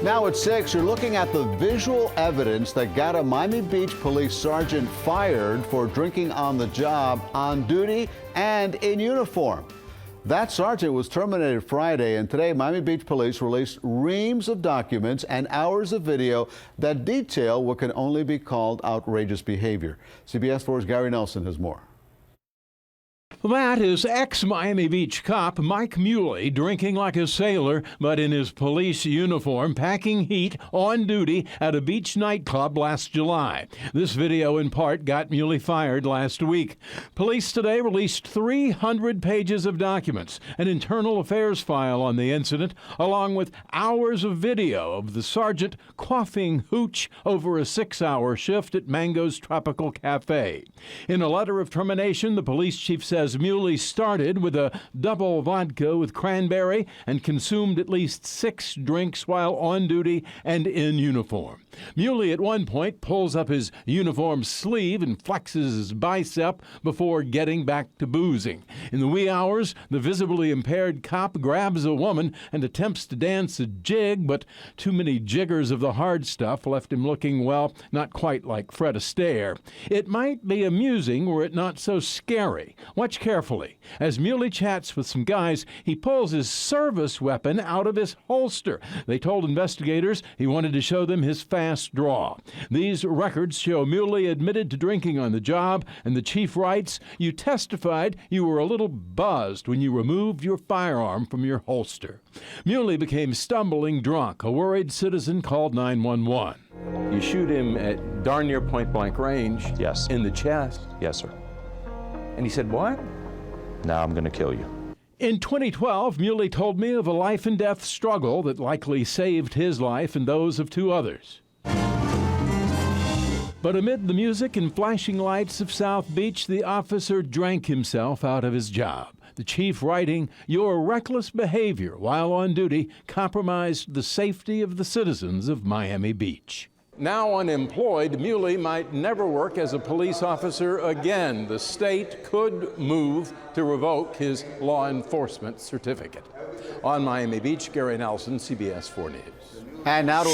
Now at 6, you're looking at the visual evidence that got a Miami Beach police sergeant fired for drinking on the job, on duty, and in uniform. That sergeant was terminated Friday, and today Miami Beach police released reams of documents and hours of video that detail what can only be called outrageous behavior. CBS 4's Gary Nelson has more. That is ex-Miami Beach cop Mike Muley drinking like a sailor, but in his police uniform, packing heat on duty at a beach nightclub last July. This video, in part, got Muley fired last week. Police today released 300 pages of documents, an internal affairs file on the incident, along with hours of video of the sergeant quaffing hooch over a 6-hour shift at Mango's Tropical Cafe. In a letter of termination, the police chief says Muley started with a double vodka with cranberry and consumed at least 6 drinks while on duty and in uniform. Muley at one point pulls up his uniform sleeve and flexes his bicep before getting back to boozing. In the wee hours, the visibly impaired cop grabs a woman and attempts to dance a jig, but too many jiggers of the hard stuff left him looking, well, not quite like Fred Astaire. It might be amusing were it not so scary. Watch carefully. As Muley chats with some guys, he pulls his service weapon out of his holster. They told investigators he wanted to show them his fast draw. These records show Muley admitted to drinking on the job, and the chief writes, "You testified you were a little buzzed when you removed your firearm from your holster." Muley became stumbling drunk. A worried citizen called 911. You shoot him at darn near point-blank range. Yes. In the chest. Yes, sir. And he said, "What?" Now I'm going to kill you. In 2012, Muley told me of a life-and-death struggle that likely saved his life and those of 2 others. But amid the music and flashing lights of South Beach, the officer drank himself out of his job. The chief writing, "Your reckless behavior while on duty compromised the safety of the citizens of Miami Beach." Now unemployed, Muley might never work as a police officer again. The state could move to revoke his law enforcement certificate. On Miami Beach, Gary Nelson, CBS 4 News. And now to